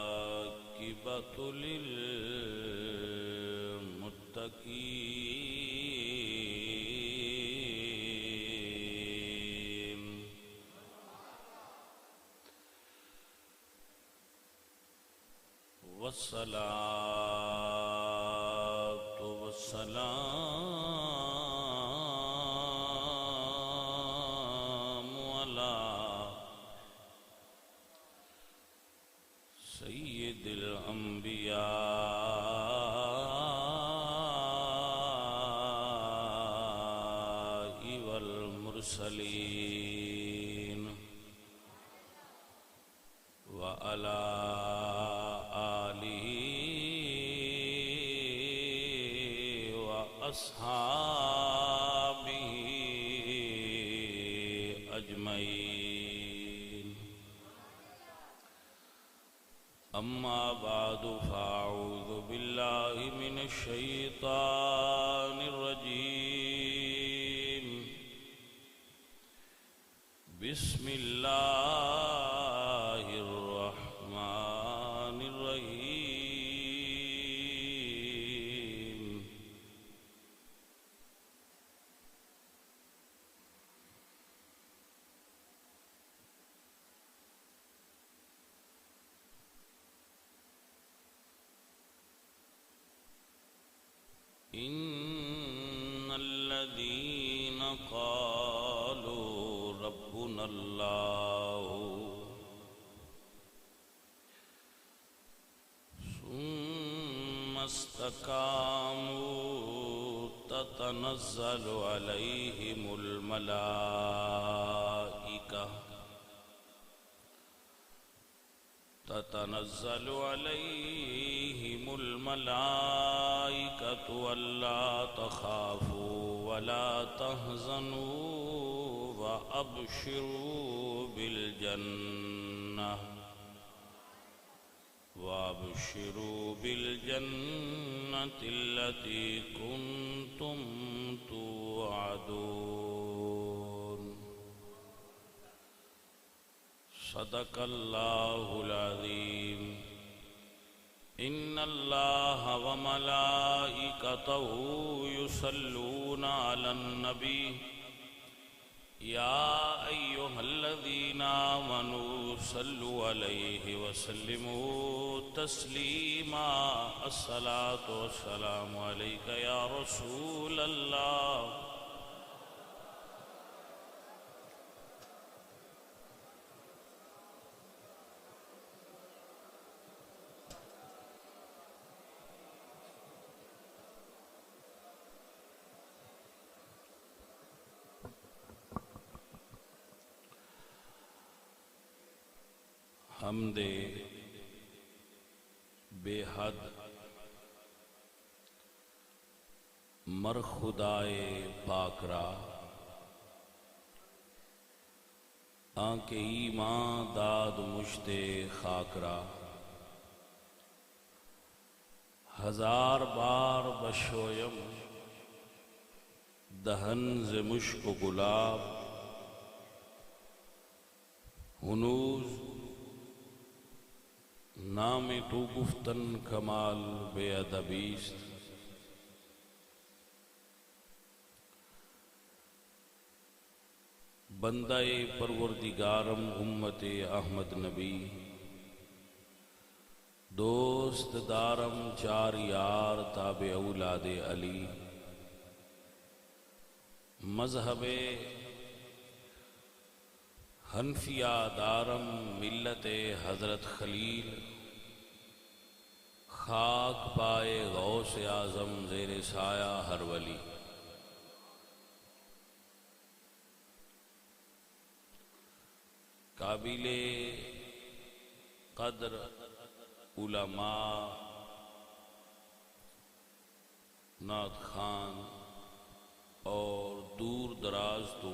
والعاقبة للمتقين والصلاة والسلام على سيد الأنبياء والمرسلين وعلى أصحابه أجمعين أما بعد فأعوذ بالله من الشيطان الرجيم بسم الله الرحمن الرحيم إن الذين قالوا ربنا الله ثم استقاموا تتنزل عليهم الملائكة ألا تخافوا ولا تحزنوا وأبشروا بالجنة التي كنتم توعدون صدق الله العظيم إن الله وملائكته يصلون على النبي يا أيها الذين آمنوا صلوا عليه وسلموا تسليما الصلاة والسلام عليك يا رسول الله حمد بے حد مر خدائے پاک را آنکہ ایمان داد مشت خاک را ہزار بار بشویم دہن ز مشک و گلاب ہنوز نام تو گفتن کمال بے ادبیست بندہ پروردگارم امت احمد نبی دوست دارم چار یار تابع اولاد علی مذہب حنفیہ دارم ملت حضرت خلیل خاک پائے غوث اعظم زیر سایہ ہر ولی قابل قدر علماء نعت خان اور دور دراز تو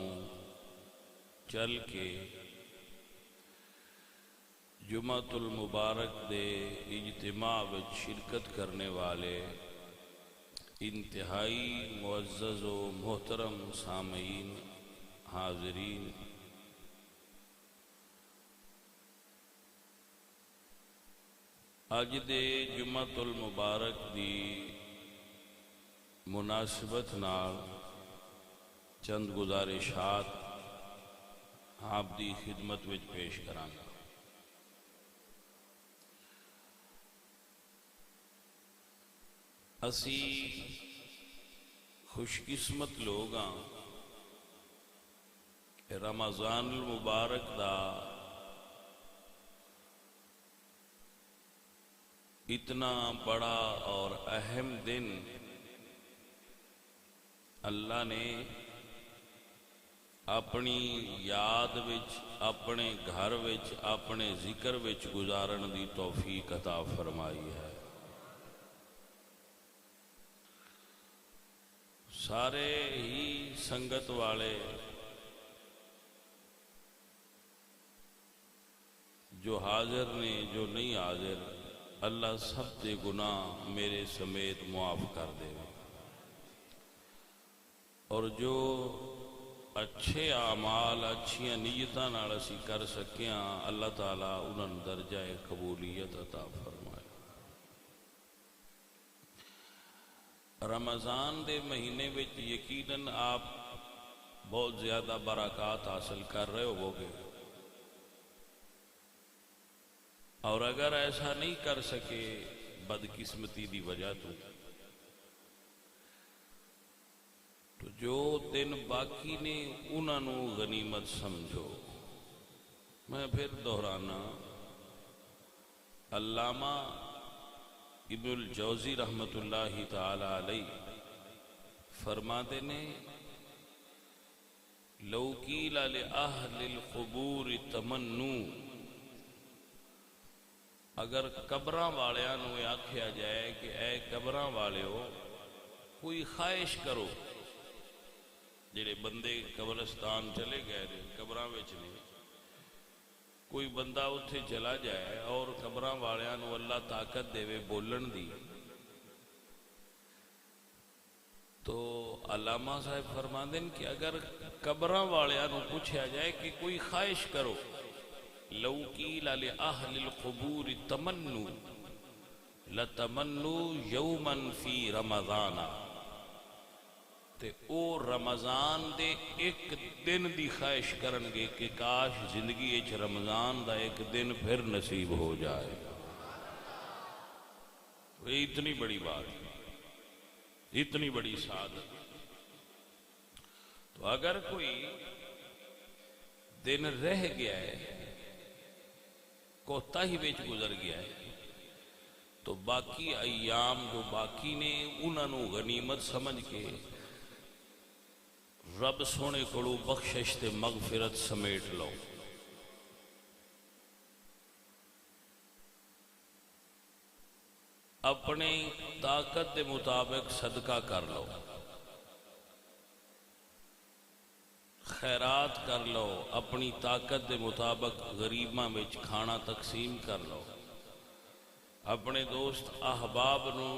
چل کے جمعۃ المبارک دے اجتماع وچ شرکت کرنے والے انتہائی معزز و محترم سامعین حاضرین اج دے جمعۃ المبارک دی مناسبت نال چند گزارشات آپ دی خدمت وچ پیش کرانگا۔ اسی خوش قسمت لوگ ہاں کہ رمضان المبارک دا اتنا بڑا اور اہم دن اللہ نے اپنی یاد وچ، اپنے گھر وچ، اپنے ذکر وچ گزارن دی توفیق عطا فرمائی ہے۔ سارے ہی سنگت والے جو حاضر نے، جو نہیں حاضر، اللہ سب دے گناہ میرے سمیت معاف کر دے، اور جو اچھے اعمال، اچھیاں نیتاں نال اسی کر سکیاں، اللہ تعالیٰ انہاں درجہ قبولیت عطا فرمائے۔ رمضان دے مہینے وچ یقیناً آپ بہت زیادہ برکات حاصل کر رہے ہو گے، اور اگر ایسا نہیں کر سکے بدقسمتی دی وجہ تو جو دن باقی نے انہاں نو غنیمت سمجھو۔ میں پھر دہرانا، علامہ ابن الجوزی رحمت اللہ تعالی علیہ فرماتے نے، لو قیل لأہل القبور تمنو، اگر قبراں والیاں نو آکھیا جائے کہ اے قبراں والیو کوئی خواہش کرو، جڑے بندے قبرستان چلے گئے قبراں وچ نے، کوئی بندہ اتھے چلا جائے اور قبراں والیاں نو اللہ طاقت دے بولن دی، تو علامہ صاحب فرماندے ہیں کہ اگر قبراں والیاں نو پوچھا جائے کہ کوئی خواہش کرو، لو قیل لأہل القبور تمنو لتمنو یوما فی رمضان، تے او رمضان دے ایک دن دی خواہش کرن گے کہ کاش زندگی اچ رمضان دا ایک دن پھر نصیب ہو جائے۔ یہ اتنی بڑی بات، اتنی بڑی سعادت۔ تو اگر کوئی دن رہ گیا ہے، کوتاہی وچ گزر گیا ہے، تو باقی ایام جو باقی نے انہاں نو غنیمت سمجھ کے رب سونے کولو بخشش تے مغفرت سمیٹ لو۔ اپنی طاقت دے مطابق صدقہ کر لو، خیرات کر لو، اپنی طاقت دے مطابق غریباں وچ کھانا تقسیم کر لو، اپنے دوست احباب نو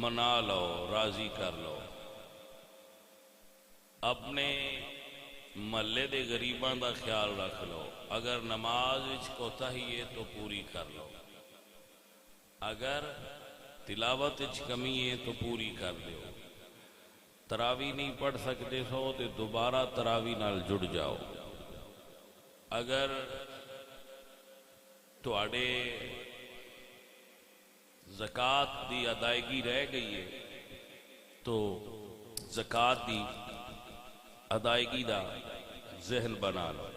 منا لو، راضی کر لو، اپنے محلے دے غریباں دا خیال رکھ لو، اگر نماز وچ کوتاہی ہے تو پوری کر لو، اگر تلاوت وچ کمی ہے تو پوری کر لو، تراوی نہیں پڑھ سکتے سو تو دوبارہ تراوی نال جڑ جاؤ، اگر تواڈے زکوٰۃ دی ادائیگی رہ گئی ہے تو زکوٰۃ دی ادائیگی دا ذہن بنا لو۔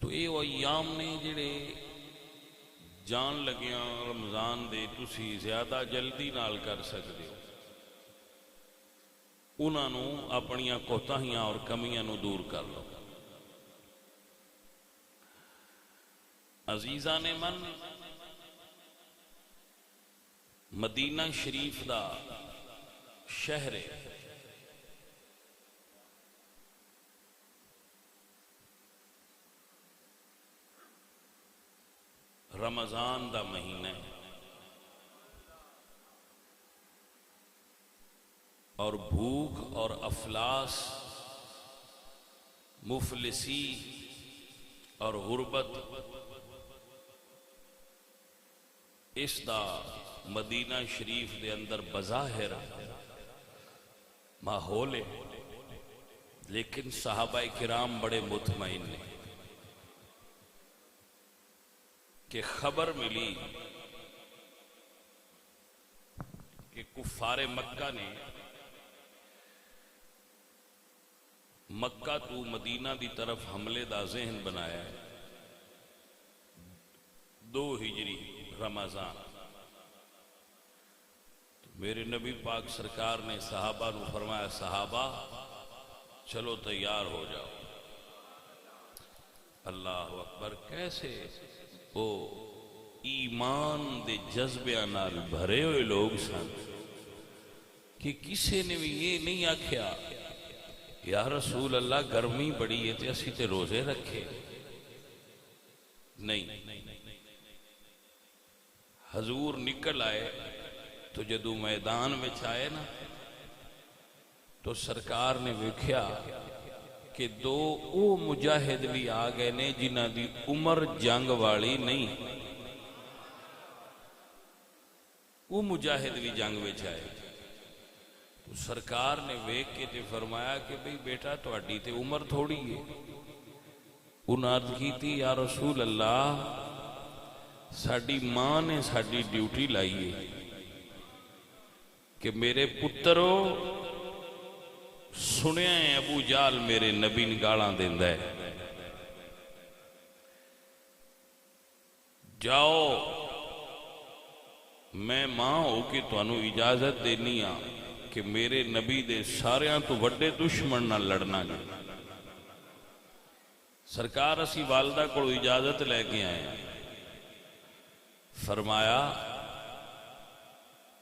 تو یہ وہ ایام نے جڑے جان لگیاں رمضان دے تسی زیادہ جلدی نال کر سکتے ہو، انہاں نو اپنیاں کوتاہیاں اور کمیاں نو دور کر لو۔ عزیزان من، مدینہ شریف دا شہر ہے، رمضان دا مہینہ ہے، اور بھوک اور افلاس، مفلسی اور غربت اس دا مدینہ شریف دے اندر بظاہر ماحول ہے، لیکن صحابہ کرام بڑے مطمئن ہیں کہ خبر ملی کہ کفار مکہ نے مکہ تو مدینہ دی طرف حملے دا ذہن بنایا ہے 2 ہجری رمضان۔ میرے نبی پاک سرکار نے صحابہ نو فرمایا، صحابہ چلو تیار ہو جاؤ۔ اللہ اکبر! کیسے وہ ایمان دے جذبے نال بھرے ہوئے لوگ سن کہ کسی نے بھی یہ نہیں آکھیا یا رسول اللہ گرمی بڑی ہے تے اسی تے روزے رکھے، نہیں، حضور نکل آئے تو جدو میدان میں آئے نا تو سرکار نے ویکھیا کہ 2 او مجاہد بھی آ گئے نے جنہ دی عمر جنگ والی نہیں، وہ مجاہد بھی جنگ میں آئے۔ تو سرکار نے ویکھ کے تے فرمایا کہ بھئی بیٹا تہاڈی تے عمر تھوڑی ہے۔ انہاں عرض کیتی یا رسول اللہ ساڈی ماں نے ساڈی ڈیوٹی لائی ہے کہ میرے پترو سنیا ہے ابو جال میرے نبی نگالاں دیندا ہے، جاؤ میں ماں ہو کے تانوں اجازت دینی ہاں کہ میرے نبی دے ساریاں تو وڈے دشمن نہ لڑنا گا۔ سرکار اسی والدہ کو اجازت لے کے آئے، فرمایا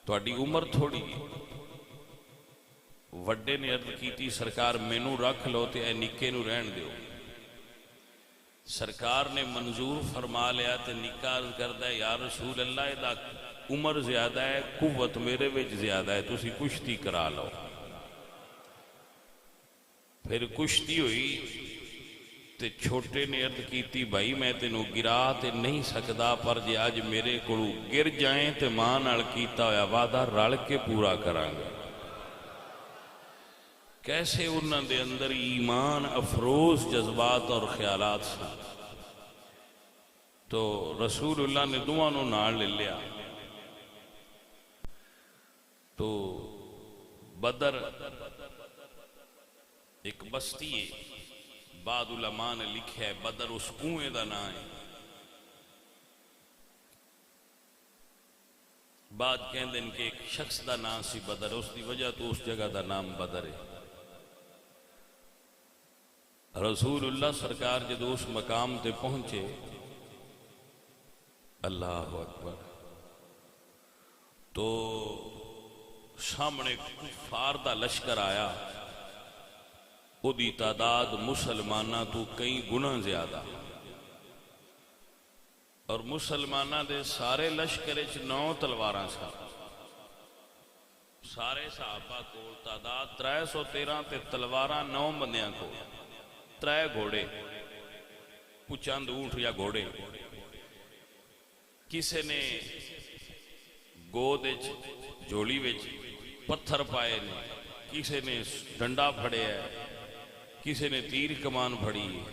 تہاڈی عمر تھوڑی ہے۔ وڈے نے عرض کیتی سرکار مینوں رکھ لو تے اے نکے نو رہن دیو۔ سرکار نے منظور فرما لیا تے نکا عرض کردا ہے یا رسول اللہ ادا عمر زیادہ ہے، قوت میرے وچ زیادہ ہے، تسی کشتی کرا لو۔ پھر کشتی ہوئی تے چھوٹے نے عرض کیتی بھائی میں تینوں گرا تے نہیں سکدا، پر جے اج میرے کولوں گر جائیں تے ماں نال کیتا ہویا وعدہ رل کے پورا کراں گا۔ کیسے انہاں دے اندر ایمان افروز جذبات اور خیالات سن۔ تو رسول اللہ نے دعا نو نال لے لیا۔ تو بدر ایک بستی ہے، بعد علماء نے لکھا ہے بدر اس کنویں دا نام ہے، بعد کہندے کہ ایک شخص دا نام سی بدر، اس دی وجہ تو اس جگہ دا نام بدر ہے۔ رسول اللہ سرکار جدو اس مقام تے پہنچے، اللہ اکبر، تو سامنے کفار دا لشکر آیا، او دی تعداد مسلمانہ تو کئی گنا زیادہ، اور مسلمانہ دے سارے لشکر 9 تلواراں سا، سارے صحابہ کو تعداد 313 تے تلواراں 9 بندیاں کو، 3 گھوڑے، چند اونٹ یا گھوڑے، کسے نے گود جوڑی وچ پتھر پائے نے، کسے نے ڈنڈا پھڑے ہے، کسے نے تیر کمان پھڑی ہے۔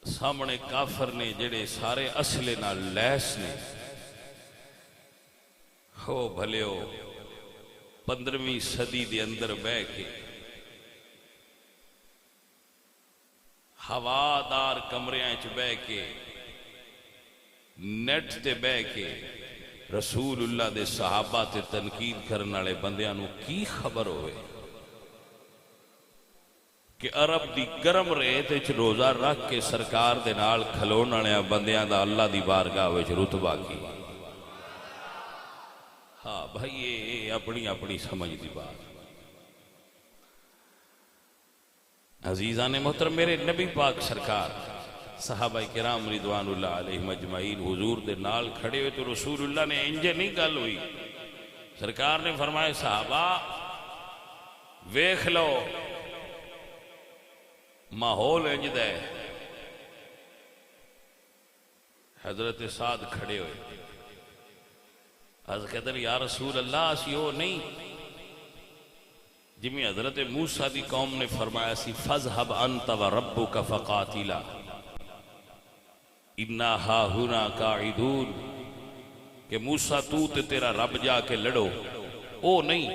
سامنے کافر نے جڑے سارے اسلحے نال لیس نے، ہو بھلیو 15ویں صدی دے اندر بہ کے ہوادار کمریاں چ بہ کے نیٹ تے بہ کے رسول اللہ دے صحابہ تے تنقید کرنے والے بندیاں نو کی خبر ہوئے کہ عرب دی گرم ریت وچ روزہ رکھ کے سرکار دے نال کھلون والے بندیاں دا اللہ دی بارگاہ وچ رتبہ کی۔ ہاں بھائی یہ اپنی اپنی سمجھ دی بات۔ عزیزان محترم، میرے نبی پاک سرکار صحابہ کرام رضوان اللہ علیہ مجمعین حضور دے نال کھڑے ہوئے تو رسول اللہ نے انجے نہیں گل ہوئی، سرکار نے فرمایا صحابہ ویکھ لو ماحول انج دا ہے، حضرت سعد کھڑے ہوئے، حضرت کہتے ہیں یا رسول اللہ اسی وہ نہیں جمی حضرت موسیٰ دی قوم نے فرمایا سی فَذْهَبْ أَنْتَ وَرَبُّكَ فَقَاتِلَا اِنَّا ہَا هُنَا قَاعِدُونَ کہ موسیٰ تو تے تیرا رب جا کے لڑو، او نہیں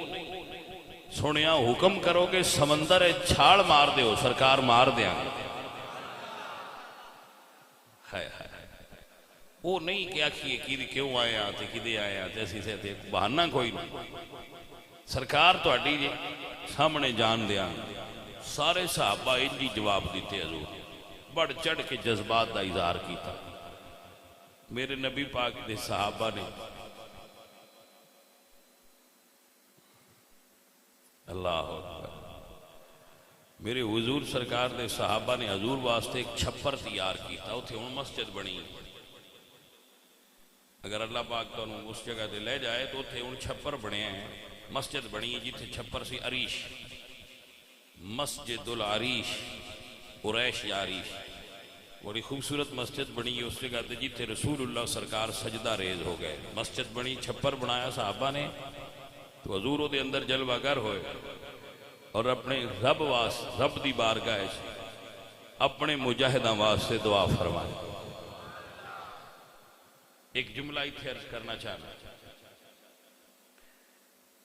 سنیا حکم کرو کہ سمندر چھاڑ مار دیو، سرکار مار دیا گے، وہ نہیں کہ آکھیے کی کیوں آئے آتے کدے آئے آتے ایسی سے تھے بہانہ کوئی نہیں، سرکار تو اڈی جی سامنے جان دیا گے۔ سارے صحابہ انجی جواب دیتے حضور، بڑھ چڑھ کے جذبات دا اظہار کیتا۔ میرے نبی پاک دے صحابہ نے اللہ اکبر، میرے حضور سرکار دے صحابہ نے حضور واسطے ایک چھپر تیار کیتا، وہ تھے ان مسجد بنی، اگر اللہ پاک تو انہوں اس جگہ دے لے جائے تو تھے ان چھپر بنے ہیں، مسجد بنی ہے جیتے چھپر سی عریش، مسجد العریش، قریش یا عریش، بڑی خوبصورت مسجد بنی ہے اس جگہ دے جیتے رسول اللہ سرکار سجدہ ریز ہو گئے، مسجد بنی، چھپر بنایا صحابہ نے، تو حضور دے اندر جلوہ گر ہوئے اور اپنے رب دی بارگاہ اپنے مجاہداں واسطے دعا فرمائے۔ ایک جملہ اتھے عرض کرنا چاہنا،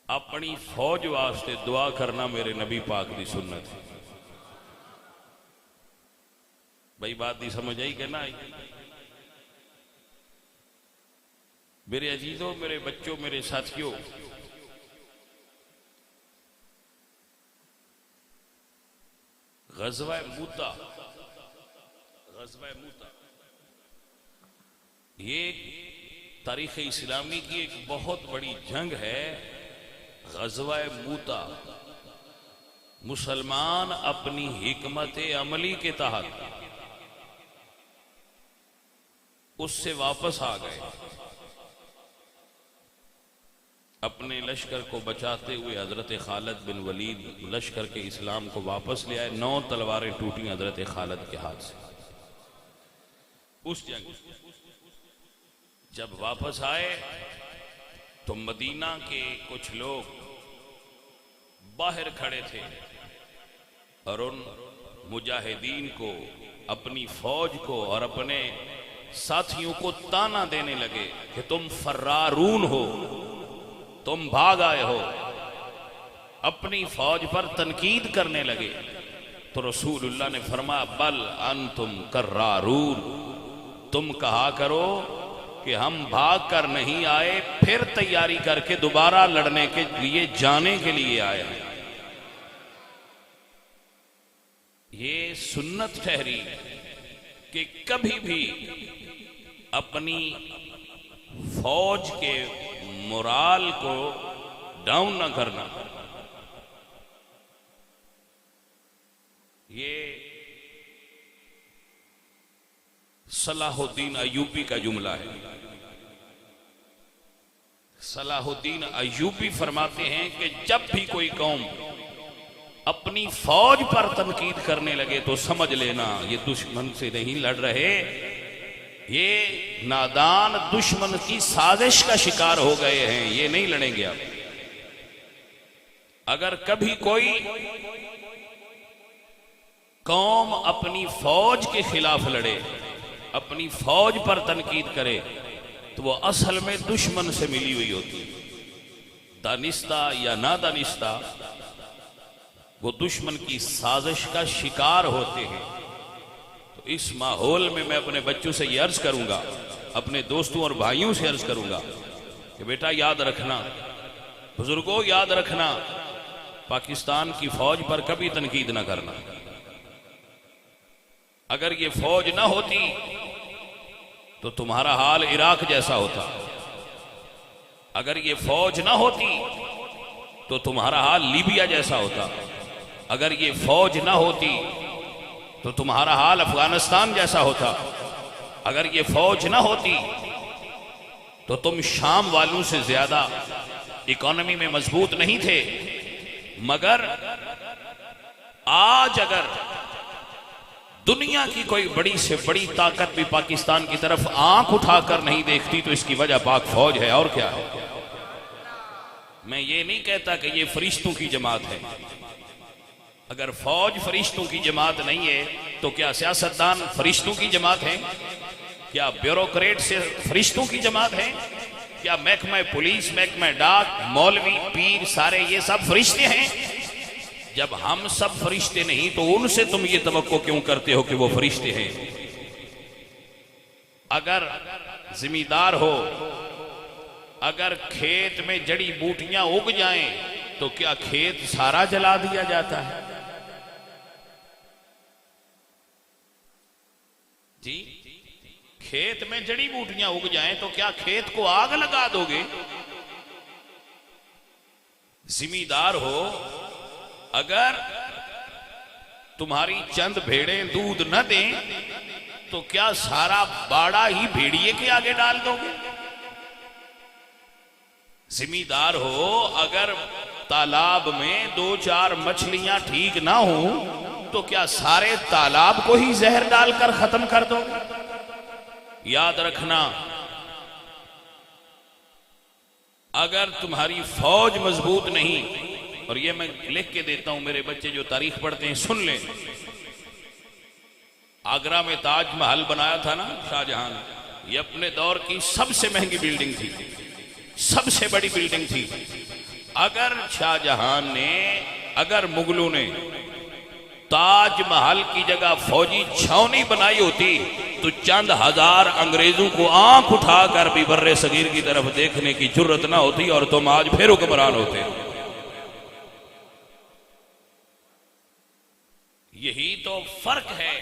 اپنی فوج واسطے دعا کرنا میرے نبی پاک دی سنت ہے۔ بھائی بات دی سمجھ آئی کہ نہ آئی؟ میرے عزیزوں، میرے بچوں، میرے ساتھیوں، غزوہ موتا یہ تاریخ اسلامی کی ایک بہت بڑی جنگ ہے۔ غزوہ موتا مسلمان اپنی حکمت عملی کے تحت اس سے واپس آ گئے، اپنے لشکر کو بچاتے ہوئے حضرت خالد بن ولید لشکر کے اسلام کو واپس لے آئے، 9 تلواریں ٹوٹیں حضرت خالد کے ہاتھ سے۔ اس جنگ جب واپس آئے تو مدینہ کے کچھ لوگ باہر کھڑے تھے اور ان مجاہدین کو، اپنی فوج کو اور اپنے ساتھیوں کو تانا دینے لگے کہ تم فرارون ہو، تم بھاگ آئے ہو، اپنی فوج پر تنقید کرنے لگے۔ تو رسول اللہ نے فرمایا بل انتم کرارون، تم کہا کرو کہ ہم بھاگ کر نہیں آئے، پھر تیاری کر کے دوبارہ لڑنے کے لیے جانے کے لیے آئے ہیں۔ یہ سنت ٹھہری کہ کبھی بھی اپنی فوج کے مورال کو ڈاؤن نہ کرنا۔ یہ صلاح الدین ایوبی کا جملہ ہے۔ صلاح الدین ایوبی فرماتے ہیں کہ جب بھی کوئی قوم اپنی فوج پر تنقید کرنے لگے تو سمجھ لینا یہ دشمن سے نہیں لڑ رہے، یہ نادان دشمن کی سازش کا شکار ہو گئے ہیں، یہ نہیں لڑیں گے۔ اب اگر کبھی کوئی قوم اپنی فوج کے خلاف لڑے، اپنی فوج پر تنقید کرے، تو وہ اصل میں دشمن سے ملی ہوئی ہوتی ہے، دانستہ یا نادانستہ وہ دشمن کی سازش کا شکار ہوتے ہیں۔ تو اس ماحول میں میں اپنے بچوں سے یہ عرض کروں گا، اپنے دوستوں اور بھائیوں سے عرض کروں گا کہ بیٹا یاد رکھنا، بزرگوں یاد رکھنا، پاکستان کی فوج پر کبھی تنقید نہ کرنا۔ اگر یہ فوج نہ ہوتی تو تمہارا حال عراق جیسا ہوتا، اگر یہ فوج نہ ہوتی تو تمہارا حال لیبیا جیسا ہوتا، اگر یہ فوج نہ ہوتی تو تمہارا حال افغانستان جیسا ہوتا، اگر یہ فوج نہ ہوتی تو تم شام والوں سے زیادہ اکانومی میں مضبوط نہیں تھے۔ مگر آج اگر دنیا کی کوئی بڑی سے بڑی طاقت بھی پاکستان کی طرف آنکھ اٹھا کر نہیں دیکھتی، تو اس کی وجہ پاک فوج ہے، اور کیا ہے؟ میں یہ نہیں کہتا کہ یہ فرشتوں کی جماعت ہے۔ اگر فوج فرشتوں کی جماعت نہیں ہے تو کیا سیاستدان فرشتوں کی جماعت ہیں؟ کیا بیوروکریٹ سے فرشتوں کی جماعت ہے؟ کیا محکمہ پولیس، محکمہ ڈاک، مولوی، پیر، سارے یہ سب فرشتے ہیں؟ جب ہم سب فرشتے نہیں تو ان سے تم یہ توقع کیوں کرتے ہو کہ وہ فرشتے ہیں؟ اگر زمیندار ہو، اگر کھیت میں جڑی بوٹیاں اگ جائیں تو کیا کھیت سارا جلا دیا جاتا ہے؟ جی، کھیت میں جڑی بوٹیاں اگ جائیں تو کیا کھیت کو آگ لگا دو گے؟ زمیندار ہو، اگر تمہاری چند بھیڑیں دودھ نہ دیں تو کیا سارا باڑا ہی بھیڑیے کے آگے ڈال دو گے؟ زمیندار ہو، اگر تالاب میں 2-4 مچھلیاں ٹھیک نہ ہوں تو کیا سارے تالاب کو ہی زہر ڈال کر ختم کر دو گے؟ یاد رکھنا، اگر تمہاری فوج مضبوط نہیں، اور یہ میں لکھ کے دیتا ہوں، میرے بچے جو تاریخ پڑھتے ہیں سن لیں، آگرہ میں تاج محل بنایا تھا نا شاہ جہاں نے، یہ اپنے دور کی سب سے مہنگی بلڈنگ تھی، سب سے بڑی بلڈنگ تھی۔ اگر شاہ جہاں نے، اگر مغلوں نے تاج محل کی جگہ فوجی چھاونی بنائی ہوتی تو چند ہزار انگریزوں کو آنکھ اٹھا کر بھی بر صغیر کی طرف دیکھنے کی جرت نہ ہوتی اور تم آج پھر حکمران ہوتے۔ یہی تو فرق ہے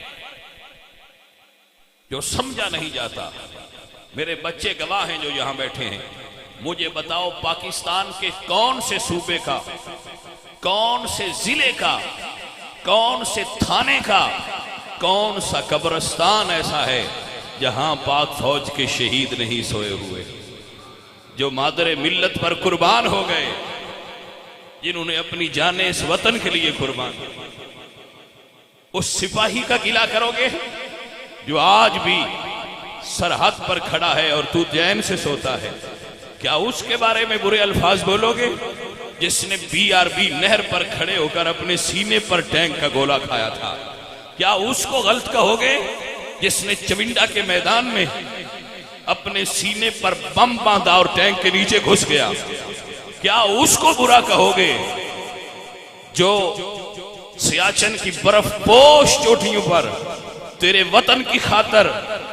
جو سمجھا نہیں جاتا۔ میرے بچے گواہ ہیں جو یہاں بیٹھے ہیں، مجھے بتاؤ پاکستان کے کون سے صوبے کا، کون سے ضلع کا، کون سے تھانے کا، کون سا قبرستان ایسا ہے جہاں پاک فوج کے شہید نہیں سوئے ہوئے، جو مادر ملت پر قربان ہو گئے، جنہوں نے اپنی جانیں اس وطن کے لیے قربان کی۔ اس سپاہی کا گلہ کرو گے جو آج بھی سرحد پر کھڑا ہے اور تو چین سے سوتا ہے؟ کیا اس کے بارے میں برے الفاظ بولو گے جس نے BRB نہر پر کھڑے ہو کر اپنے سینے پر ٹینک کا گولہ کھایا تھا؟ کیا اس کو غلط کہو گے جس نے چونڈا کے میدان میں اپنے سینے پر بم باندھا اور ٹینک کے نیچے گھس گیا؟ کیا اس کو برا کہو گے جو سیاچن کی برف پوش چوٹیوں پر تیرے وطن کی خاطر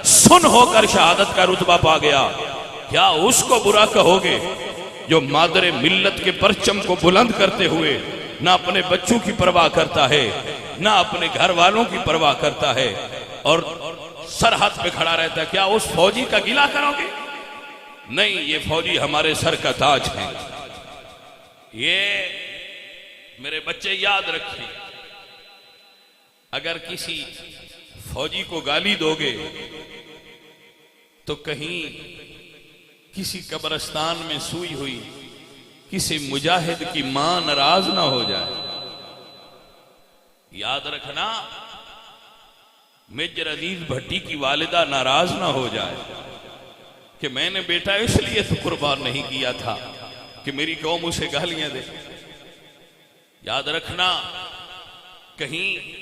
سن ہو کر شہادت کا رتبہ پا گیا؟ کیا اس کو برا کہو گے جو مادر ملت کے پرچم کو بلند کرتے ہوئے نہ اپنے بچوں کی پرواہ کرتا ہے، نہ اپنے گھر والوں کی پرواہ کرتا ہے اور سرحد پہ کھڑا رہتا ہے؟ کیا اس فوجی کا گلہ کرو گے؟ نہیں، یہ فوجی ہمارے سر کا تاج ہیں۔ یہ میرے بچے یاد رکھیں، اگر کسی فوجی کو گالی دو گے تو کہیں کسی قبرستان میں سوئی ہوئی کسی مجاہد کی ماں ناراض نہ ہو جائے۔ یاد رکھنا، میجر عزیز بھٹی کی والدہ ناراض نہ ہو جائے کہ میں نے بیٹا اس لیے تو قربان نہیں کیا تھا کہ میری قوم اسے گالیاں دے۔ یاد رکھنا، کہیں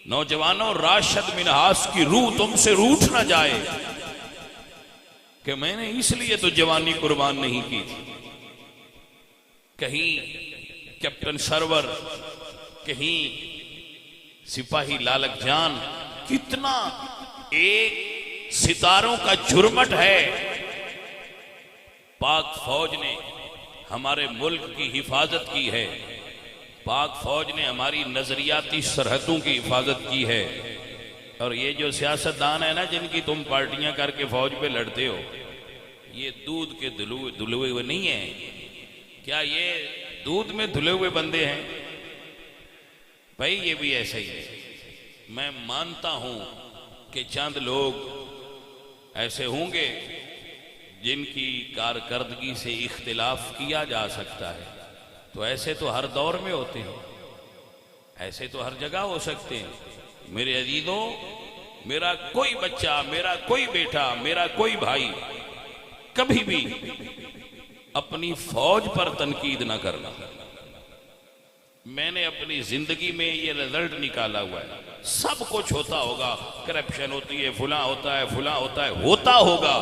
نوجوانوں راشد منہاس کی روح تم سے روٹھ نہ جائے کہ میں نے اس لیے تو جوانی قربان نہیں کی تھی۔ کہیں کیپٹن سرور، کہیں سپاہی لالک جان، کتنا ایک ستاروں کا جھرمٹ ہے۔ پاک فوج نے ہمارے ملک کی حفاظت کی ہے، پاک فوج نے ہماری نظریاتی سرحدوں کی حفاظت کی ہے۔ اور یہ جو سیاستدان ہے نا جن کی تم پارٹیاں کر کے فوج پہ لڑتے ہو، یہ دودھ کے دھلے ہوئے نہیں ہیں۔ کیا یہ دودھ میں دھلے ہوئے بندے ہیں؟ بھائی یہ بھی ایسا ہی ہے۔ میں مانتا ہوں کہ چند لوگ ایسے ہوں گے جن کی کارکردگی سے اختلاف کیا جا سکتا ہے، تو ایسے تو ہر دور میں ہوتے ہیں، ایسے تو ہر جگہ ہو سکتے ہیں۔ میرے عزیزوں، میرا کوئی بچہ، میرا کوئی بیٹا، میرا کوئی بھائی کبھی بھی اپنی فوج پر تنقید نہ کرنا۔ میں نے اپنی زندگی میں یہ رزلٹ نکالا ہوا ہے، سب کچھ ہوتا ہوگا، کرپشن ہوتی ہے، فلاں ہوتا ہے، فلاں ہوتا ہے، ہوتا ہوگا،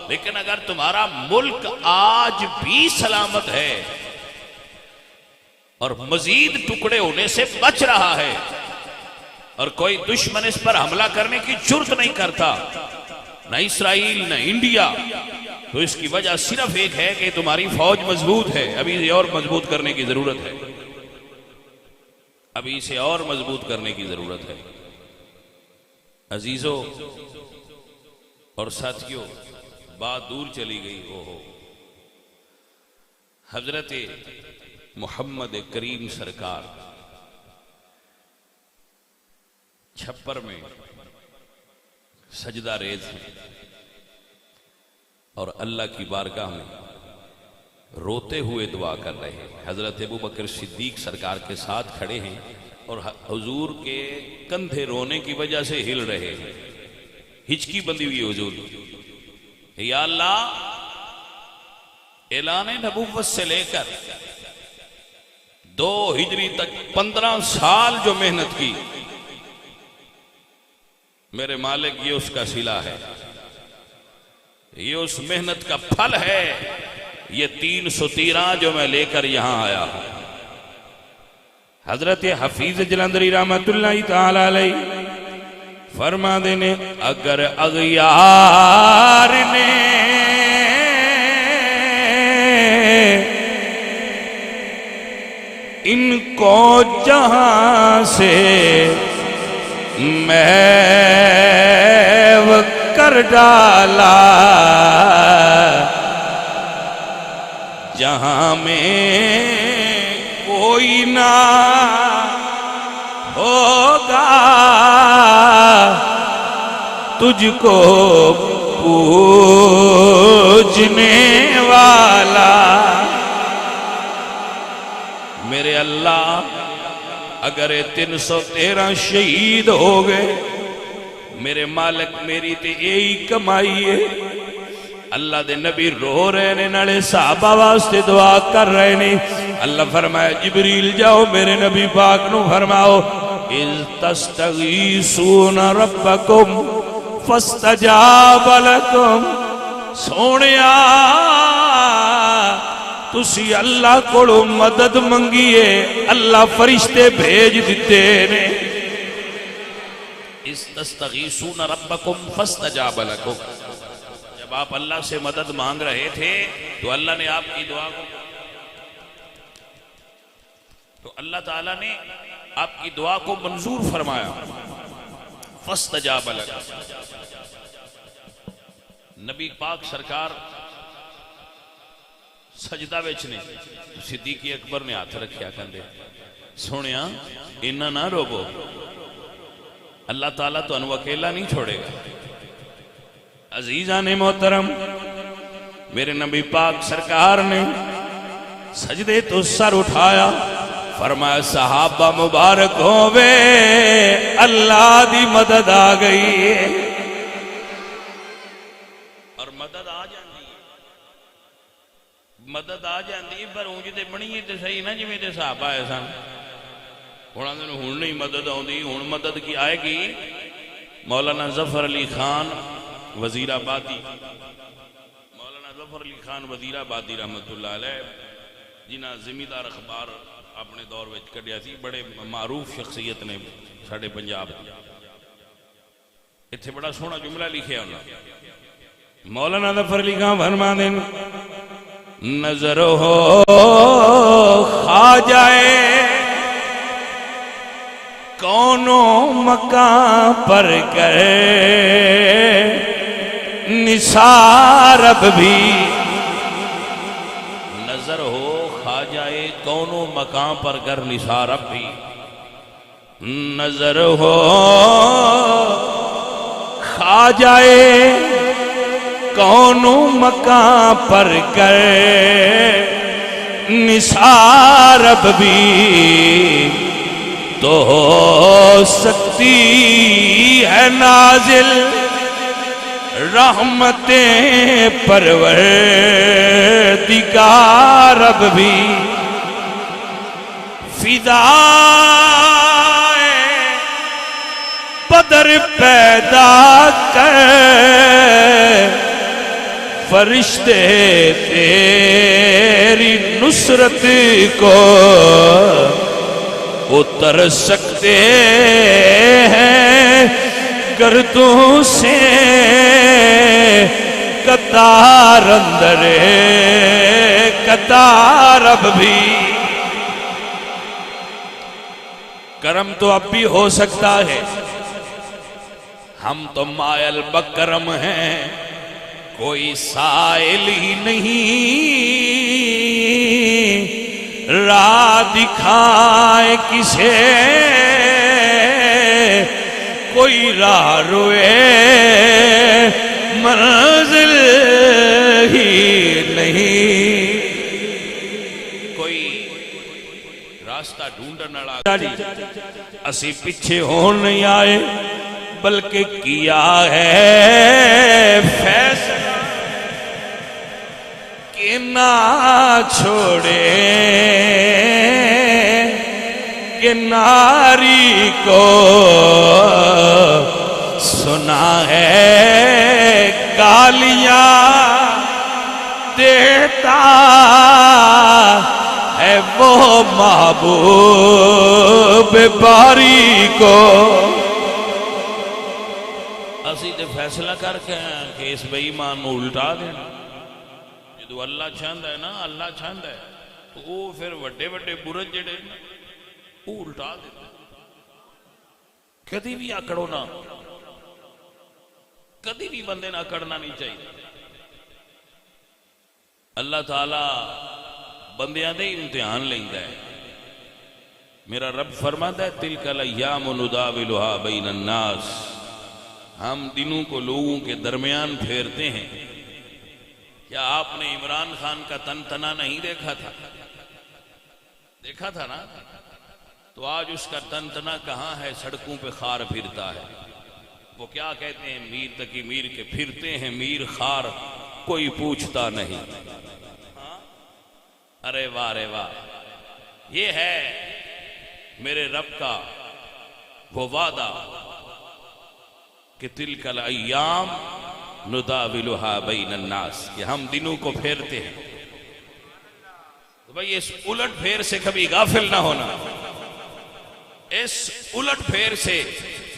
لیکن اگر تمہارا ملک آج بھی سلامت ہے اور مزید ٹکڑے ہونے سے بچ رہا ہے اور کوئی دشمن اس پر حملہ کرنے کی جرت نہیں کرتا، نہ اسرائیل نہ انڈیا، تو اس کی وجہ صرف ایک ہے کہ تمہاری فوج مضبوط ہے۔ ابھی اسے اور مضبوط کرنے کی ضرورت ہے، ابھی اسے اور مضبوط کرنے کی ضرورت ہے۔ عزیزوں اور ساتھیوں، بات دور چلی گئی۔ حضرت محمد کریم سرکار چھپر میں سجدہ ریز ہیں اور اللہ کی بارگاہ میں روتے ہوئے دعا کر رہے ہیں۔ حضرت ابوبکر صدیق سرکار کے ساتھ کھڑے ہیں اور حضور کے کندھے رونے کی وجہ سے ہل رہے ہیں، ہچکی بندی ہوئی حضور۔ یا اللہ، اعلان نبوت سے لے کر 2 ہجری تک 15 سال جو محنت کی، میرے مالک یہ اس کا صلہ ہے، یہ اس محنت کا پھل ہے، یہ 313 جو میں لے کر یہاں آیا ہوں۔ حضرت حفیظ جلندری رحمت اللہ تعالی علیہ فرما دینے، اگر اغیار نے ان کو جہاں سے محو کر ڈالا، جہاں میں کوئی نہ ہوگا تجھ کو پوجنے والا، میرے اللہ اگر 313 شہید ہو گئے، میرے مالک میری تے یہی کمائی ہے۔ اللہ دے نبی رو رہے نے، نالے صحابہ واسطے دعا کر رہے نے۔ اللہ فرمایا جبریل جاؤ میرے نبی پاک نو فرماؤ، اِذْ تَسْتَغِیثُونَ رَبَّکُمْ فَاسْتَجَابَ لَکُمْ، سونیا تسی اللہ کو مدد منگیے، اللہ فرشتے بھیج دیتے نے۔ اِذْ تَسْتَغِیثُونَ رَبَّکُمْ فَاسْتَجَابَ لَکُمْ، جب آپ اللہ سے مدد مانگ رہے تھے تو اللہ نے آپ کی دعا کو، تو اللہ تعالیٰ نے آپ کی دعا کو منظور فرمایا۔ فاستجاب لک، نبی پاک سرکار سجدہ وچنے، صدیق اکبر نے ہاتھ رکھیا کندے، سونیا انہاں نہ روبو، اللہ تعالیٰ تو انو اکیلا نہیں چھوڑے گا۔ عزیزان محترم، میرے نبی پاک سرکار نے سجدے تو سر اٹھایا، فرمایا صحابہ مبارک ہووے، اللہ دی مدد آ گئی ہے۔ اور مدد آ جاندی ہے، مدد آ جاندی ہے، پر اونج تے بنی ہے تے صحیح نہ جویں تے صحابہ آئے سن۔ ہن نہیں مدد آوندی، ہن مدد کی آئے گی۔ مولانا ظفر علی خان وزیر آبادی، مولانا ظفر علی خان وزیر آبادی رحمت اللہ علیہ، جنہاں زمیندار اخبار اپنے دور وچ کڈیا سی، بڑے معروف شخصیت نے ساڈے پنجاب دی۔ اتھے بڑا سونا جملہ لکھیا انہاں، مولانا ظفر علی خان فرما دین، نظر ہو کھا جائے کونوں مکان پر کرے نثار اب بھی، نظر ہو کھا جائے کونوں مکان پر کر نثار اب بھی، نظر ہو کھا جائے کونوں مکان پر کر نثار اب بھی، تو ہو سکتی ہے نازل رحمتیں پروردگار اب بھی فضائے بدر پیدا کر فرشتے تیری نصرت کو اتر سکتے ہیں گردوں سے قطار اندر قطار اب بھی کرم تو اب بھی ہو سکتا ہے ہم تو مائل بکرم ہیں کوئی سائل ہی نہیں راہ دکھائے کسے کوئی راہ روئے منزل ہی نہیں کوئی راستہ ڈھونڈنے لگا اسی پیچھے ہون نہیں آئے بلکہ کیا ہے فیصلہ کہ نہ چھوڑے کہ ناری کو سنا ہے گالیاں دیتا ہے وہ محبوب باری کو اسی تے فیصلہ کر کے کہ اس بے ایمان نو الٹا دینا جدو اللہ چاہندا ہے نا اللہ چاہندا ہے وہ پھر وڈے وڈے برج جڑے وہ الٹا دیتا کدی بھی آکڑو نہ کدی بھی بندے نہ کرنا نہیں چاہیے اللہ تعالی بندیاں دے امتحان لیندا ہے میرا رب فرماتا ہے تلک الایام نداولها بین الناس ہم دنوں کو لوگوں کے درمیان پھیرتے ہیں کیا آپ نے عمران خان کا تن تنا نہیں دیکھا تھا دیکھا تھا نا تو آج اس کا تن تنا کہاں ہے سڑکوں پہ خار پھرتا ہے وہ کیا کہتے ہیں میر تکی میر کے پھرتے ہیں میر خار کوئی پوچھتا نہیں ارے واہ رے واہ یہ ہے میرے رب کا وہ وعدہ کہ تلک الایام نداولها بین الناس کہ ہم دنوں کو پھیرتے ہیں تو بھئی اس الٹ پھیر سے کبھی غافل نہ ہونا اس الٹ پھیر سے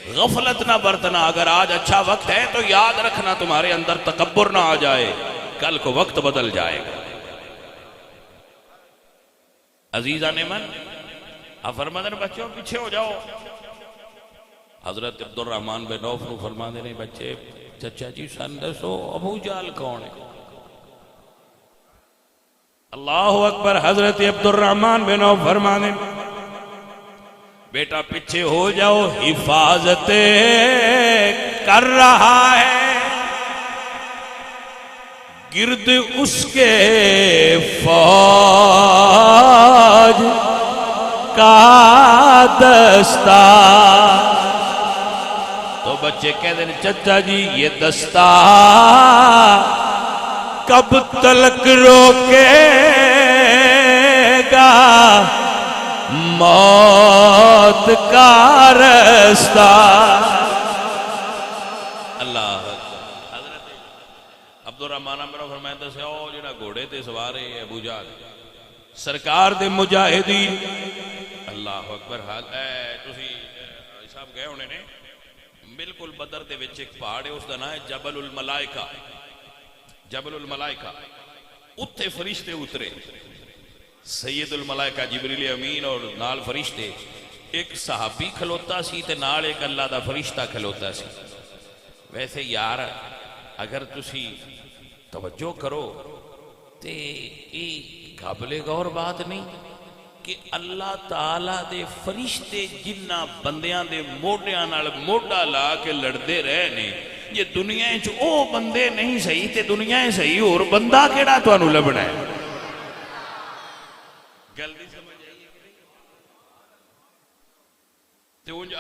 غفلت نہ برتنا اگر آج اچھا وقت ہے تو یاد رکھنا تمہارے اندر تکبر نہ آ جائے کل کو وقت بدل جائے گا عزیزان من آپ فرماتے بچوں پیچھے ہو جاؤ حضرت عبد الرحمن بن عوف کو فرما دے رہے بچے چچا جی سن دسو ابو جہل کون ہے اللہ اکبر حضرت عبد الرحمن بن عوف فرما دے بیٹا پیچھے ہو جاؤ حفاظت کر رہا ہے گرد اس کے فوج کا دستہ تو بچے کہتے ہیں چچا جی یہ دستہ کب تلک روکے گا موت کا رستہ اللہ حضرت عبد الرحمن میرا فرمائے دسے او جڑا گھوڑے تے سوارے ابو جہل سرکار دے مجاہدین اللہ اکبر حال تسی صاحب گئے ہونے نے بالکل بدر دے وچ ایک پہاڑ ہے اس دا نام ہے جبل الملائکہ جبل الملائکہ اتھے فرشتے اترے سید الملائکہ جبریل امین اور نال فرشتے ایک صحابی کھلوتا سی تے نال ایک اللہ دا فرشتہ کھلوتا سی ویسے یار اگر تسی توجہ کرو تے یہ قابل غور بات نہیں کہ اللہ تعالیٰ دے فرشتے جنہ بندیاں دے موڈیاں نال موڈا لا کے لڑدے رہے نے یہ دنیا چ او بندے نہیں صحیح تے دنیا صحیح اور بندہ کیڑا تانوں لبنا ہے گل دی سمجھ آئی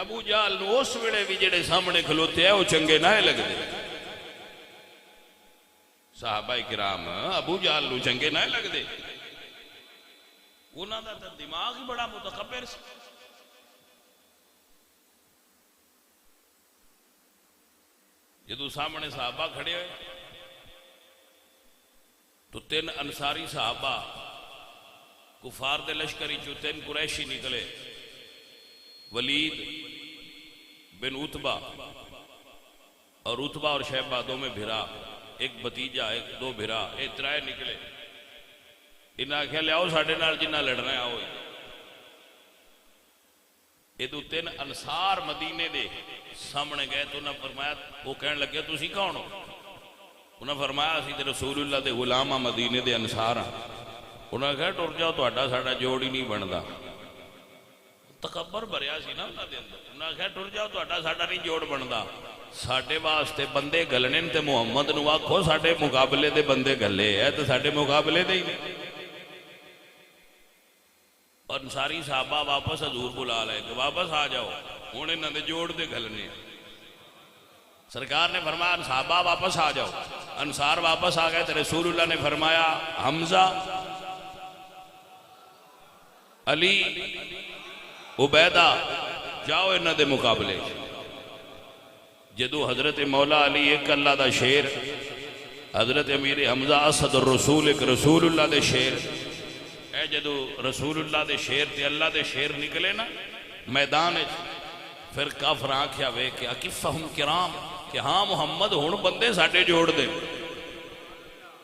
ابو جہل نو اس ویلے بھی جڑے سامنے کھلوتے ہیں وہ چنگے نہ لگتے صحابہ کرام ابو جہل نو چنگے نہ لگتے انہاں دا دماغ ہی بڑا متکبر سی جدو سامنے صحابہ کھڑے ہوئے تو 3 انصاری صحابہ کفار دے لشکری چو 3 قریشی نکلے ولید بن عتبہ اور عتبہ اور شیبہ دو میں بھرا ایک بتیجا ایک 2 بھرا ایک 3 نکلے انہاں کہا لے آؤ ساڑھے نال جنہ لڑنا ہے آؤ یہ دو 3 انصار مدینے دے سامنے گئے تو انہاں فرمایا وہ کہنے لگے تو اسی کون ہو انہاں فرمایا اسی تے رسول اللہ دے غلامہ مدینے دے انصار ہاں انہاں کہا ٹر جاؤ تو اڈا ساڑھا جوڑ ہی نہیں بندا تکبر بھریا سی نا انہاں دے اندر انہاں کہا ٹر جاؤ تو اڈا ساڑھا نہیں جوڑ بندا ساڑھے واسطے بندے گلنے تے محمد نو آکھو ساڑھے مقابلے دے بندے گلے ہے تو ساڑھے مقابلے دے ہی نہیں اور انصاری صحابہ واپس حضور بلا لے کہ واپس آ جاؤ ہوں انہوں نے جوڑ دے گلنے سرکار نے فرمایا صحابہ واپس آ جاؤ انصار واپس آ گئے تو رسول اللہ نے فرمایا حمزہ علی عبیدہ جاؤ انہوں دے مقابلے جدو حضرت مولا علی ایک اللہ دا شیر حضرت امیر حمزہ اسد الرسول ایک رسول اللہ دے شیر اے جدو رسول اللہ دے شیر تے اللہ دے شیر نکلے نا میدان پھر کافر آنکھیا وے کہ اکفہم کرام کہ ہاں محمد ہون بندے ساڑھے جوڑ دے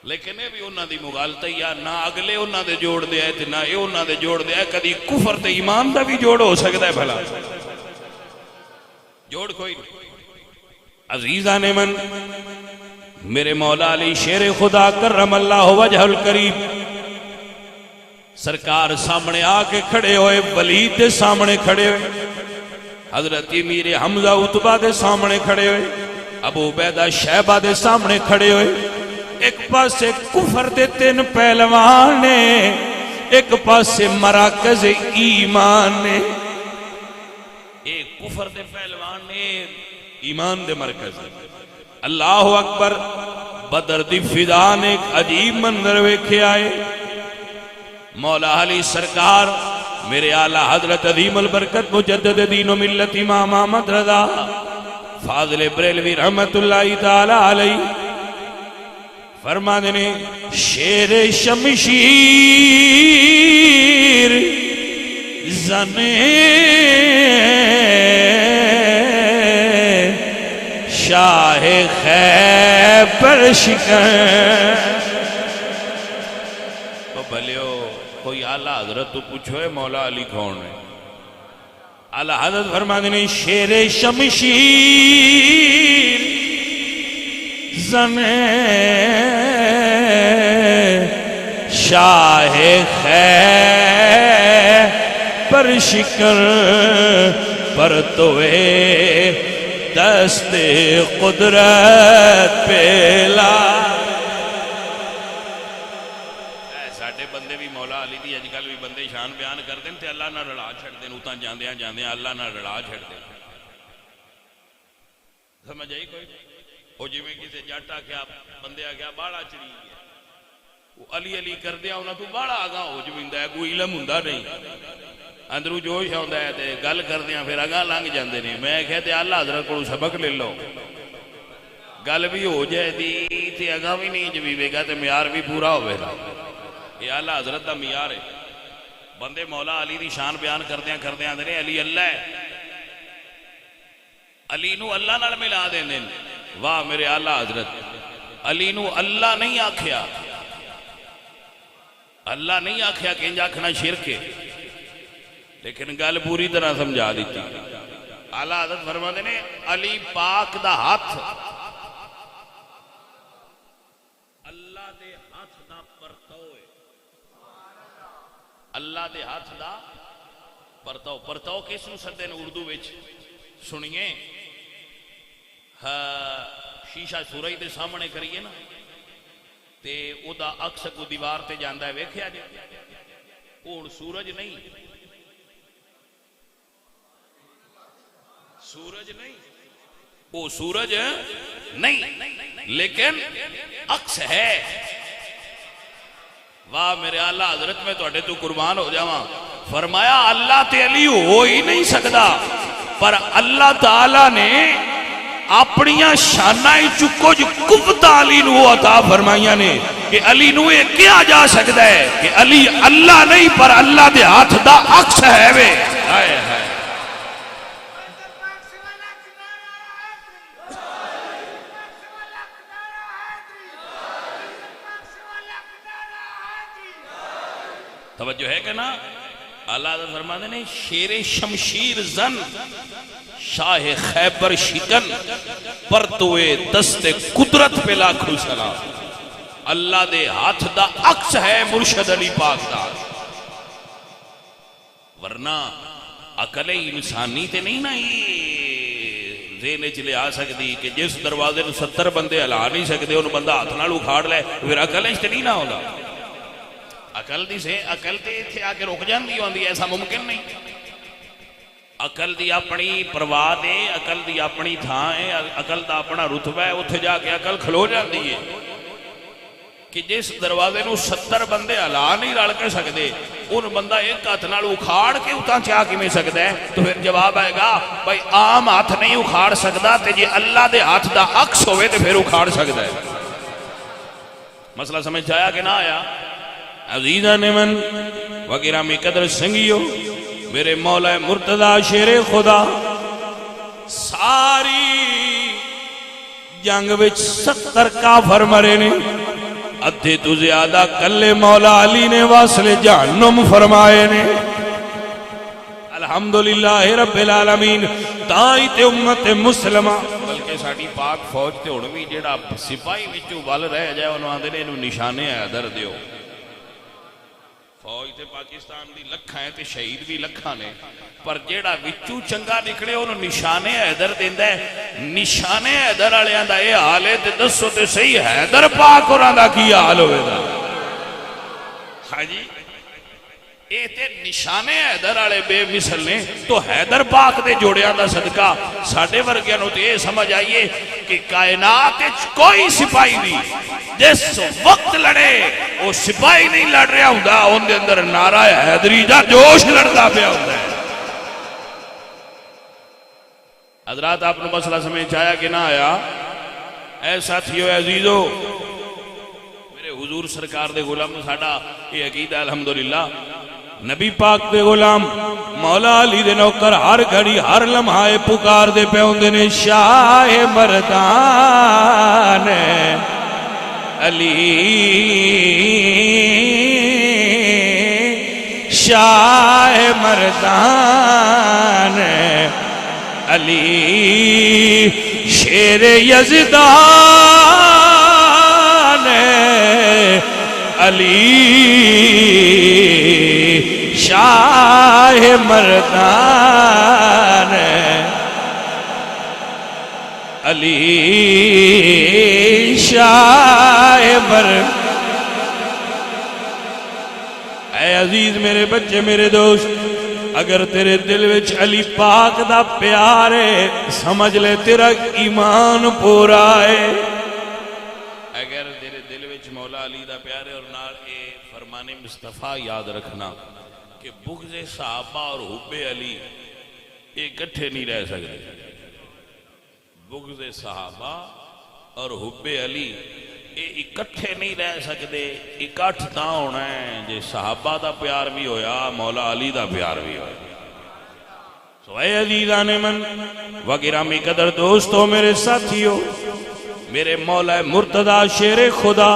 لیکن یہ بھی انہاں دی مغالطہ یا نہ اگلے انہاں دے جوڑ دے آئے تے نہ اے انہاں دے جوڑ دے آئے کدی کفر تے ایمان دا بھی جوڑ ہو سکتا ہے بھلا جوڑ کوئی نہیں عزیزان من میرے مولا علی شیر خدا کرم اللہ وجہ الکریم سرکار سامنے آکے کھڑے ہوئے ولید دے سامنے کھڑے ہوئے حضرت امیر حمزہ عتبہ دے سامنے کھڑے ہوئے ابو عبیدہ شیبہ دے سامنے کھڑے ہوئے ایک پاس سے کفر دے 3 پہلوان نے ایک پاس سے مراکز ایمان نے ایک کفر دے پہلوان نے ایمان دے مرکز اللہ اکبر بدر دی فضان ایک عجیب منظر ویکھے آئے مولا علی سرکار میرے اعلیٰ حضرت عظیم البرکت مجدد دین و ملت امام احمد رضا فاضل بریلوی رحمت اللہ تعالی علیہ فرما دینے شیر شمشیر زنے شاہ خیبر شکر تو بھلیو کوئی اعلیٰ حضرت تو پوچھو ہے مولا علی کون ہے اعلیٰ حضرت فرما دینے شیر شمشیر زنے شاہ خیبر شکر پر توے دست قدرت پیلا ساڑھے بندے بھی مولا علی دی اجکل بھی بندے شان بیان کر دیں تے اللہ نہ رڑا چھڑ دیں اتاں جاندیاں جاندیاں اللہ نہ رڑا چھڑ دیں سمجھ آئی کوئی وہ جی میں کسی جاٹا کیا بندے آ گیا باڑا چڑی گیا وہ علی علی کر دیا انہاں تو باڑا آگاں ہو جمیندا ہے کوئی علم ہوندا نہیں اندرو جوش ہوندا ہے تے گل کر دیا پھر آگاں لنگ جاندے نہیں میں کہتے اللہ حضرت کو سبق لے لو گل بھی ہو جائے دی تے آگاں بھی نہیں جویوے گا تے معیار بھی پورا ہوئے گا یہ اللہ حضرت دا معیار ہے بندے مولا علی دی شان بیان کردیاں دے علی اللہ ہے علی نو اللہ نال ملا دیں دیں واہ میرے اعلیٰ حضرت علی نو اللہ نہیں آکھیا اللہ نہیں آکھیا کہ انجا آکھنا شرک ہے لیکن گل پوری طرح سمجھا دیتی اعلیٰ حضرت فرما دینے علی پاک دا ہاتھ اللہ دے ہاتھ دا پرتو ہے اللہ دے ہاتھ دا پرتو کس نو سدے نے اردو وچ سنیے شیشہ سورج دے سامنے کریے نا تے او دا عکس کو دیوار تے جاندہ ہے ویکھیا جی اور سورج نہیں سورج نہیں، وہ سورج نہیں لیکن عکس ہے. واہ میرے آلہ حضرت میں توڑے تو قربان ہو جاواں. فرمایا اللہ تے علی ہو ہی نہیں سکتا، پر اللہ تعالیٰ نے اپنیاں شانائی چکو جو قوت علی نو عطا فرمائیاں نے کہ علی نو یہ کیا جا سکتا ہے کہ علی اللہ نہیں پر اللہ دے ہاتھ دا عکس ہے وے. ہائے ہائے توجہ ہے کہ نا. اللہ تعالیٰ فرماتے ہیں شیر شمشیر زن شاہ خیبر شکن پرتوے دست قدرت پہ لاکھوں سلام. اللہ دے ہاتھ دا عکس ہے مرشد علی پاک دا. ورنہ عقل انسانی تے نہیں نا یہ ذہن چ لے آ سکتی کہ جس دروازے نو 70 بندے ہلا نہیں سکتے ان بندہ ہاتھ نال اکھاڑ لے پھر عقل تے نہیں نہ ہوندا. عقل دی سے عقل تے ایتھے آ کے رک جاندی ہوندی، ایسا ممکن نہیں. عقل دی اپنی پرواہ دے، عقل دی اپنی تھاں ہے، عقل دا اپنا رتبہ ہے، اتھے جا کے عقل کھلو جاندی ہے کہ جس دروازے نو 70 بندے ہلا نہیں رل کے سکتے ان بندہ ایک ہاتھ نال اکھاڑ کے اتاں چاہ کیویں سکدا ہے. تو پھر جواب آئے گا بھائی عام ہاتھ نہیں اکھاڑ سکدا تے جے اللہ دے ہاتھ دا عکس ہوئے تے پھر اکھاڑ سکدا ہے. مسئلہ سمجھ آیا کہ نہ آیا؟ عزیزان من و گرامی قدر سنگیو، میرے مولا مرتضی شیر خدا ساری جنگ وچ 70 کافر مرے نے، ادھے تو زیادہ کلے مولا علی نے واصل جہنم فرمائے نے. الحمدللہ رب العالمین. تائی تے امت مسلمہ بلکہ ساڑی پاک فوج تے اڑوی جیڑا سپاہی وچوں ول رہ جائے انہوں آندے نے انہوں نشانے حیدر دیو. فوج تے پاکستان دی لکھاں ہیں تے شہید بھی لکھاں نے، پر جیڑا وچوں چنگا نکلے انہوں نشانے حیدر دیندہ ہے. نشانے حیدر آلیاں دا اے حال ہے تے دسو تے صحیح حیدر پاک اور آندہ کی حال ہوئے دا. ہاں جی اے تے نشانے حیدر آلے بے مثل نے تو حیدر پاک دے جوڑیاں دا صدقہ ساڑھے ورگیانو تے یہ سمجھ آئیے کہ کائنات کوئی سپاہی بھی جس وقت لڑے وہ سپاہی نہیں لڑ رہا ہوں دا ان دے اندر نعرہ حیدری دا جوش لڑتا پیا ہوں دا. حضرات آپ نے مسئلہ سمجھ آیا کہ نہ آیا؟ اے ساتھیو عزیزو، میرے حضور سرکار دے غلام ساڑھا یہ عقیدہ الحمدللہ نبی پاک دے غلام مولا علی دے نوکر ہر گھڑی ہر لمحہ پکار دے پہ ہوندے نے شاہ مردان علی، شاہ مردان علی، شیر یزدان علی، شاہ مردان علی، شاہ مردان. اے عزیز میرے بچے میرے دوست، اگر تیرے دل وچ علی پاک دا پیار ہے سمجھ لے تیرا ایمان پورا ہے. اگر تیرے دل وچ مولا علی دا پیار ہے اور نال اے فرمان مصطفیٰ یاد رکھنا کہ بغض صحابہ اور حب علی ایک کٹھے نہیں رہ سکتے. بغض صحابہ اور حب علی اکٹھے نہیں رہ سکتے. اکٹھ تا ہونا ہے جے صحابہ دا پیار بھی ہویا مولا علی دا پیار بھی ہویا. سو اے عزیزان من و گرامی قدر دوستو میرے ساتھیو، میرے مولا مرتضی شیر خدا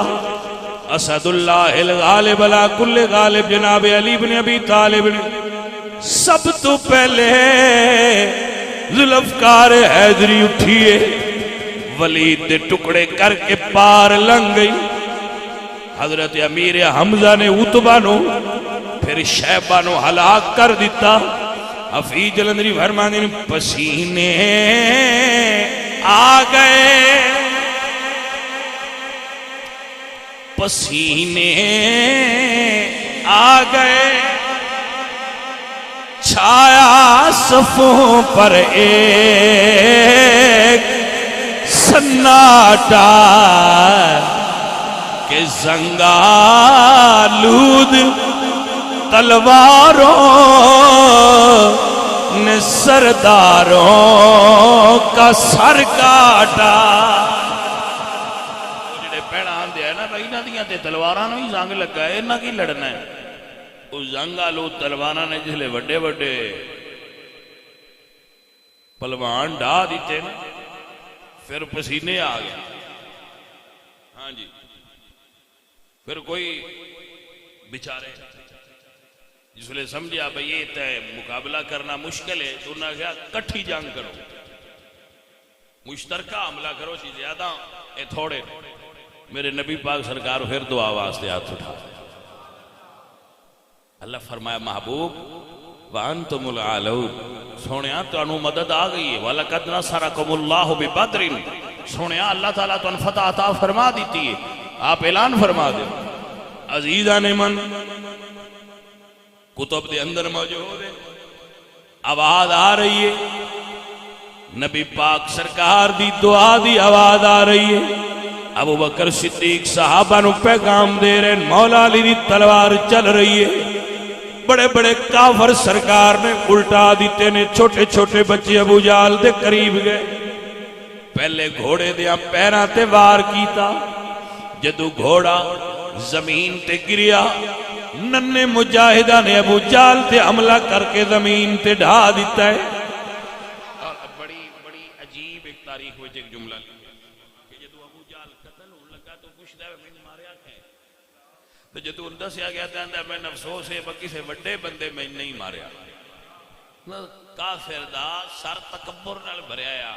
اسد اللہ الغالب علی کل غالب جناب علی بن ابی طالب نے سب تو پہلے ذوالفقار حیدری اٹھیے، ولید دے ٹکڑے کر کے پار لنگ گئی. حضرت امیر حمزہ نے عتبہ نو پھر شیبہ نو ہلاک کر دیتا. حفیظ جلندری فرمانے نے پسینے آ گئے، پسینے آ گئے، چھایا صفوں پر ایک سناٹا کہ زنگالود تلواروں نے سرداروں کا سر کاٹا. جڑے پہنا آندے ہیں نا بھائی نہ دیاں تے تلواراں نوں ہی زنگ لگا ہے انہاں کی لڑنا ہے. او زنگالود تلواراں نے جسلے وڈے وڈے پلوان ڈھا دیتے نا پھر پسینے آ گئے. ہاں جی پھر کوئی بیچارے جس لئے سمجھا بھئی یہ تے مقابلہ کرنا مشکل ہے تو انہوں نے کہا کٹھی جنگ کرو مشترکہ حملہ کرو چیز زیادہ اے تھوڑے. میرے نبی پاک سرکار پھر دعا واسطے ہاتھ اٹھا. اللہ فرمایا محبوب وَأَنْتُمُ الْعَالَوْنَ سونیا تو انہوں مدد آ گئی ہے وَلَقَدْ نَصَرَكُمُ اللَّهُ بِبَدْرٍ سونیا اللہ تعالیٰ تو ان فتح عطا فرما دیتی ہے. آپ اعلان فرما دیں عزیزان من کتب دے اندر موجود ہے. آواز آ رہی ہے نبی پاک سرکار دی دعا دی آواز آ رہی ہے. ابو بکر صدیق صحابہ نو پیغام دے رہے ہیں مولا علی دی تلوار چل رہی ہے. بڑے بڑے کافر سرکار نے الٹا دیتے نے. چھوٹے چھوٹے بچے ابو جہل دے قریب گئے پہلے گھوڑے دیا پیراں تے وار کیتا. جدو گھوڑا زمین تے گریا ننے مجاہدہ نے ابو جہل تے حملہ کر کے زمین تے ڈھا دیتا ہے. اور بڑی بڑی عجیب ایک تاریخ ہوئی ایک جملہ کہ جدو ابو جہل قتل ہون لگا تو پوچھتا ہے میں ماریا ہے تو جدو اندر سے آگیا تھا میں افسوس ہے باقی سے وڈے بندے میں نہیں ماریا. کافر دا سر تکبر نال بھریا آیا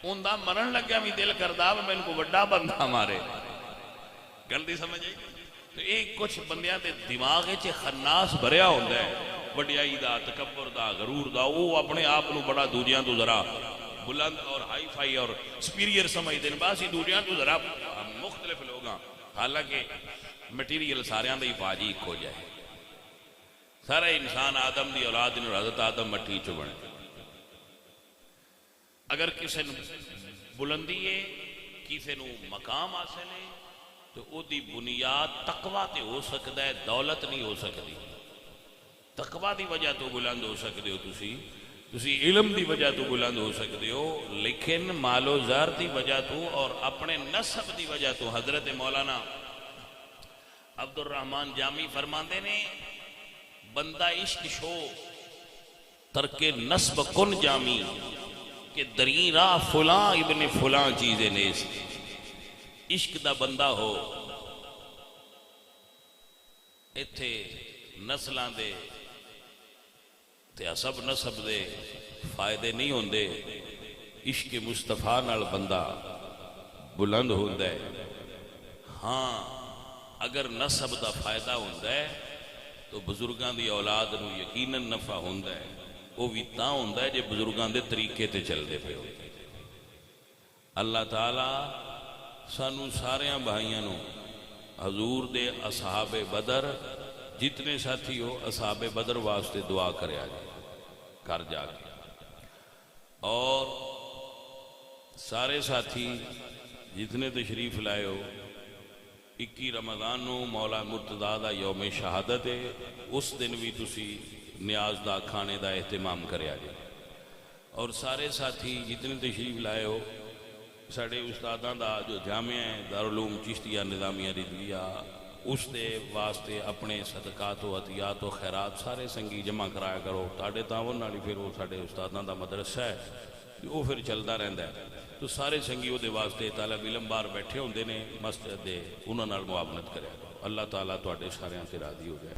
ان دا مرن لگیا بھی دل کردہ میں ان کو وڈا بندہ مارے. گلتی سمجھ آئی تو ایک کچھ بندیاں دے دماغ چے خناس بھریا ہوندہ ہے وڈیائی دا تکبر دا غرور دا وہ اپنے آپ نو بڑا دوجیاں تو ذرا بلند اور ہائی فائی اور سپیریئر سمجھ دیں باسی دوجیاں تو ذرا مختلف لوگاں. حالانکہ میٹیریل ساریاں دا ہی پاجی کھو جائے. سارا انسان آدم دی اولاد نے حضرت آدم مٹی چو بنے. اگر کسی نو بلندی ہے کسی نو مقام حاصل ہے تو او دی بنیاد تقوی تے ہو سکتا ہے دولت نہیں ہو سکتی. تقوی دی وجہ تو بلند ہو سکتے ہو تسی علم دی وجہ تو بلند ہو سکتے ہو لیکن مال و زر دی وجہ تو اور اپنے نسب دی وجہ تو. حضرت مولانا عبد الرحمن جامی فرماندے نے بندہ عشق شو ترک نسب کن جامی کہ درین راہ فلاں ابن فلاں چیزیں نیست. عشق دا بندہ ہو ایتھے نسلان دے تے سب نسب دے فائدے نہیں ہوندے. عشق مصطفیٰ نال بندہ بلند ہوندہ ہے. ہاں اگر نسب دا فائدہ ہوندہ ہے تو بزرگاں دی اولاد نو یقیناً نفع ہوندہ ہے. وہ بھی تاں ہوندہ ہے جے بزرگاں دے طریقے تے چل دے پہ ہوندے. اللہ تعالیٰ سانو ساریاں بھائیاں نو حضور دے اصحاب بدر جتنے ساتھی ہو اصحاب بدر واسطے دعا کرے آجائے کر جا کے. اور سارے ساتھی جتنے تشریف لائے ہو 21 رمضان نو مولا مرتضیٰ دا یوم شہادت ہے اس دن بھی تسی نیاز دا کھانے دا اہتمام کرے آجائے. اور سارے ساتھی جتنے تشریف لائے ہو ساڑھے استاداں دا جو جامعہ ہے دارالعلوم چشتیہ نظامیہ رضویہ اس دے واسطے اپنے صدقات و عطیات و خیرات سارے سنگی جمع کرایا کرو. تاڑے تاون نالی پھر وہ ساڑھے استاداں دا مدرسہ ہے وہ پھر چلدا رہندا ہے تو سارے سنگی وہ دے واسطے طالب علم بار بیٹھے ہوندے نے مسجد دے انہاں نال معاونت کرے. اللہ تعالیٰ تواڈے ساریاں تے راضی ہو جائے.